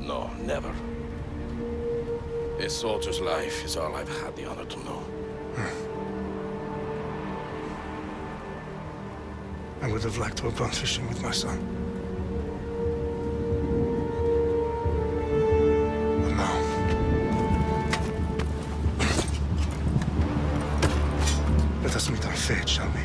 No, never. A soldier's life is all I've had the honor to know. I would have liked to have gone fishing with my son. But now... Let us meet our fate, shall we?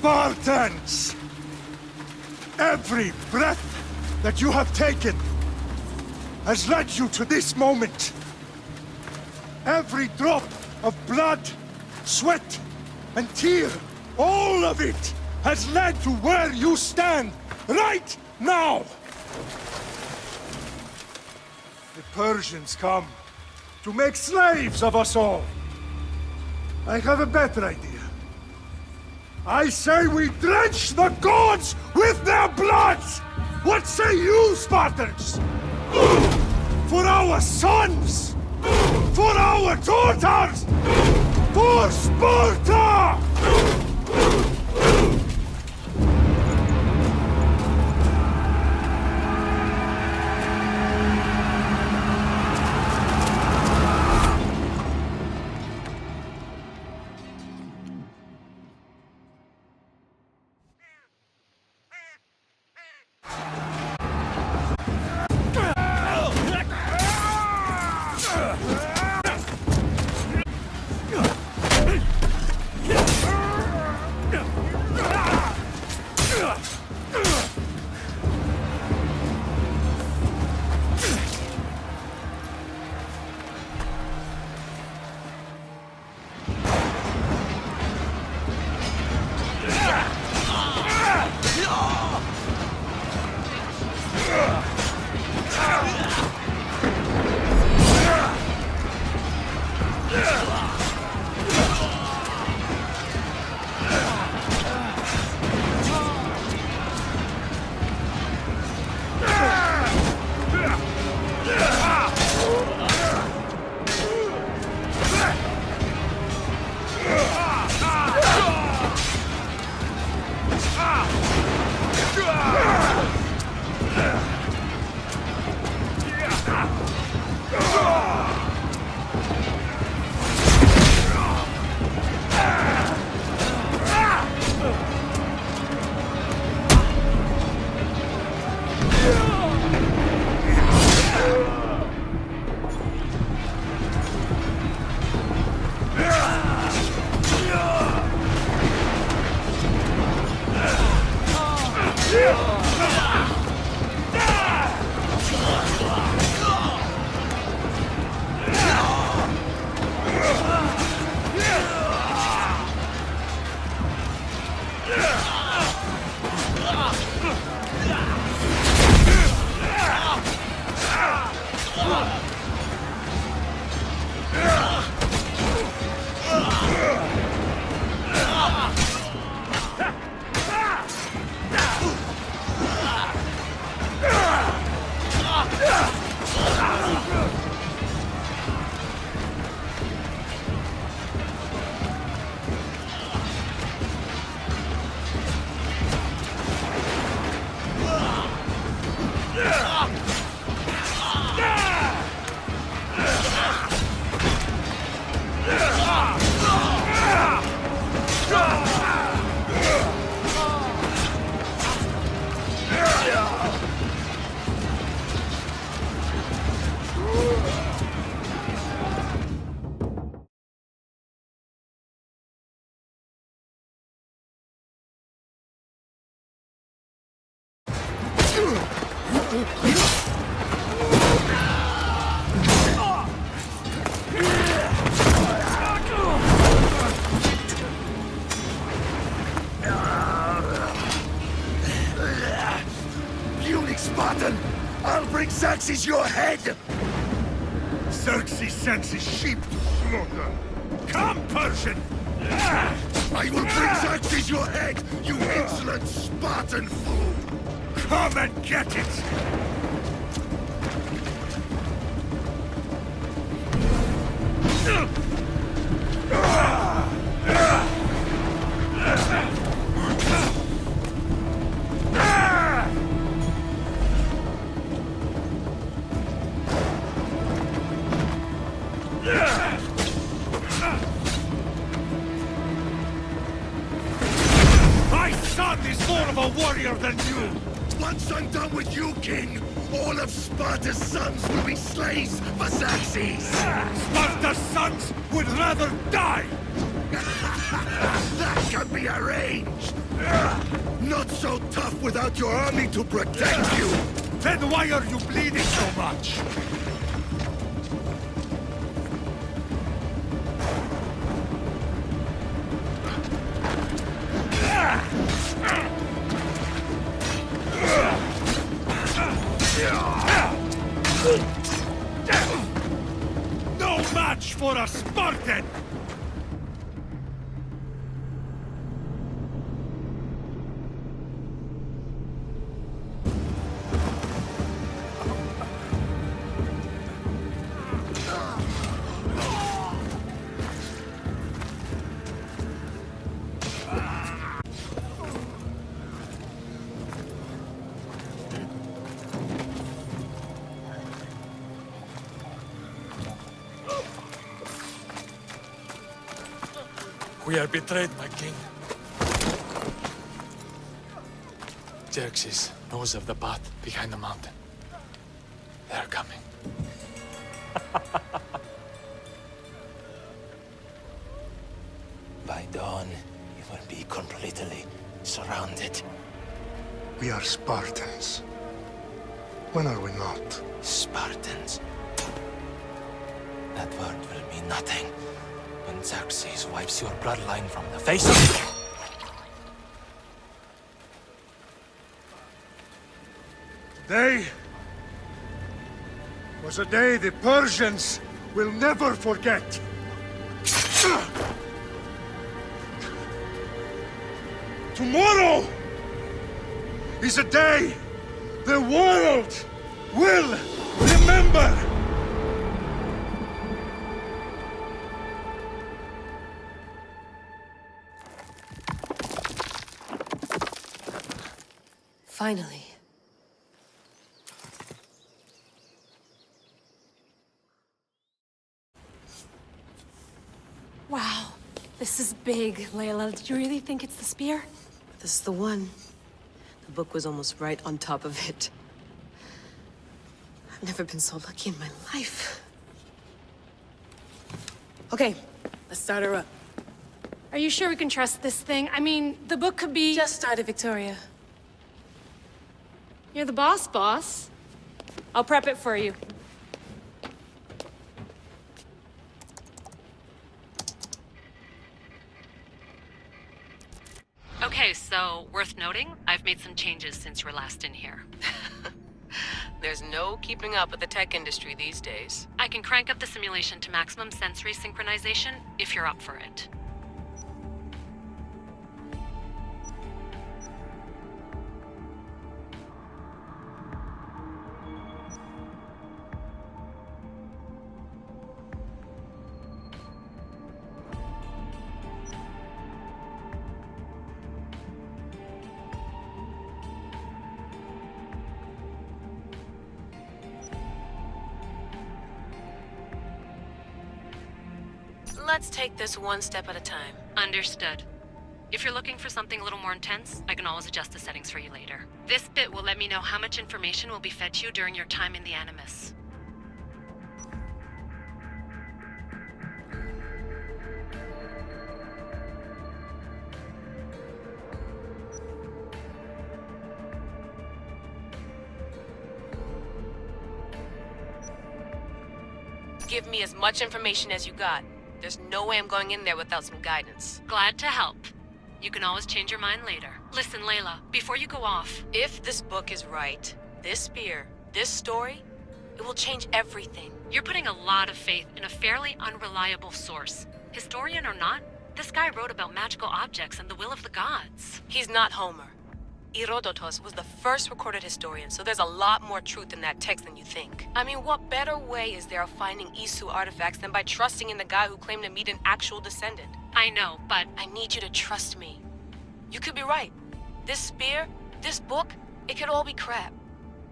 Spartans! Every breath that you have taken has led you to this moment. Every drop of blood, sweat, and tear, all of it has led to where you stand right now. The Persians come to make slaves of us all. I have a better idea. I say we drench the gods with their bloods! What say you, Spartans? For our sons! For our daughters! For Sparta! Spartan! I'll bring Xerxes your head! Xerxes sends his sheep to slaughter. Come, Persian! I will bring Xerxes your head, you insolent Spartan fool! Come and get it! My son is more of a warrior than you! Once I'm done with you, King, all of Sparta's sons will be slaves for Xerxes! Sparta's sons would rather die! That can be arranged! Not so tough without your army to protect you! Then why are you bleeding so much? No match for a Spartan! We are betrayed, my king. Xerxes knows of the path behind the mountain. They're coming. By dawn, you will be completely surrounded. We are Spartans. When are we not? Spartans. That word will mean nothing when Xerxes wipes your bloodline from the face of... Today was a day the Persians will never forget. Tomorrow is a day the world will remember. Finally. Wow, this is big, Layla. Did you really think it's the spear? This is the one. The book was almost right on top of it. I've never been so lucky in my life. Okay, let's start her up. Are you sure we can trust this thing? I mean, the book could be... Just started, Victoria. You're the boss. I'll prep it for you. Okay, so worth noting, I've made some changes since you were last in here. There's no keeping up with the tech industry these days. I can crank up the simulation to maximum sensory synchronization if you're up for it. Let's take this one step at a time. Understood. If you're looking for something a little more intense, I can always adjust the settings for you later. This bit will let me know how much information will be fed to you during your time in the Animus. Give me as much information as you got. There's no way I'm going in there without some guidance. Glad to help. You can always change your mind later. Listen, Layla, before you go off... If this book is right, this spear, this story, it will change everything. You're putting a lot of faith in a fairly unreliable source. Historian or not, this guy wrote about magical objects and the will of the gods. He's not Homer. Herodotus was the first recorded historian, so there's a lot more truth in that text than you think. I mean, what better way is there of finding Isu artifacts than by trusting in the guy who claimed to meet an actual descendant? I know, but... I need you to trust me. You could be right. This spear, this book, it could all be crap.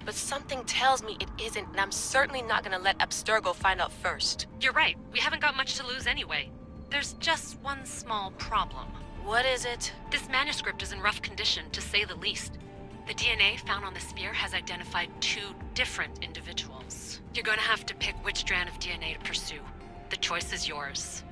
but something tells me it isn't, and I'm certainly not gonna let Abstergo find out first. You're right. We haven't got much to lose anyway. There's just one small problem. What is it? This manuscript is in rough condition, to say the least. The DNA found on the spear has identified 2 different individuals. You're going to have to pick which strand of DNA to pursue. The choice is yours.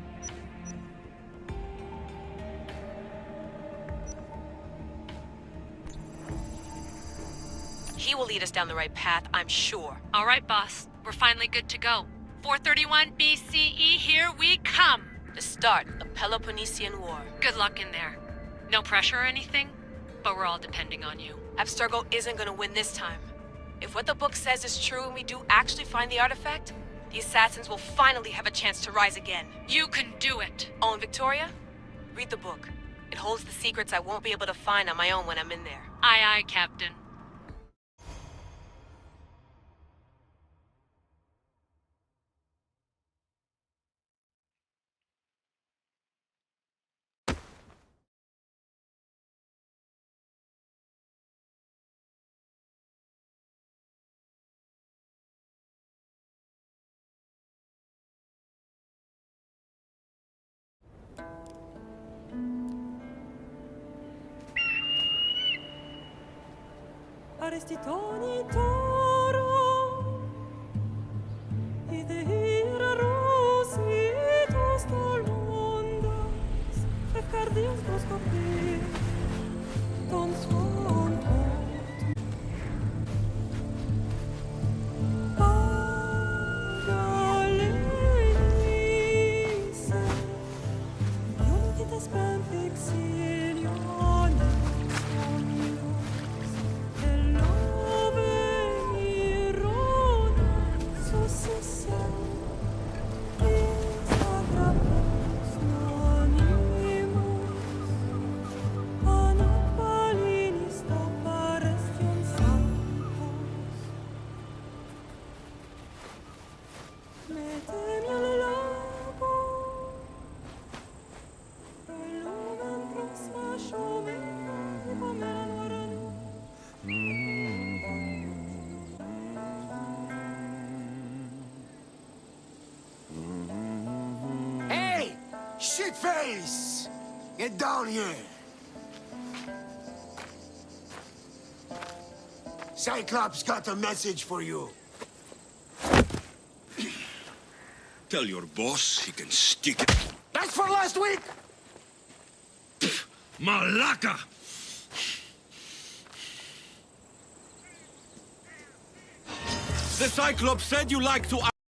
He will lead us down the right path, I'm sure. All right, boss. We're finally good to go. 431 BCE, here we come! The start of the Peloponnesian War. Good luck in there. No pressure or anything, but we're all depending on you. Abstergo isn't gonna win this time. If what the book says is true and we do actually find the artifact, the assassins will finally have a chance to rise again. You can do it! Oh, and Victoria? Read the book. It holds the secrets I won't be able to find on my own when I'm in there. Aye, aye, Captain. Arestitoni toro, idehira rositos tolondas, efcardios broscopi, ton son tot. Pagalenice, ionitas pempixilionis omnios, Hey! Shitface! Get down here! Cyclops got a message for you. Tell your boss he can stick it. That's for last week! Malaka! The Cyclops said you like to...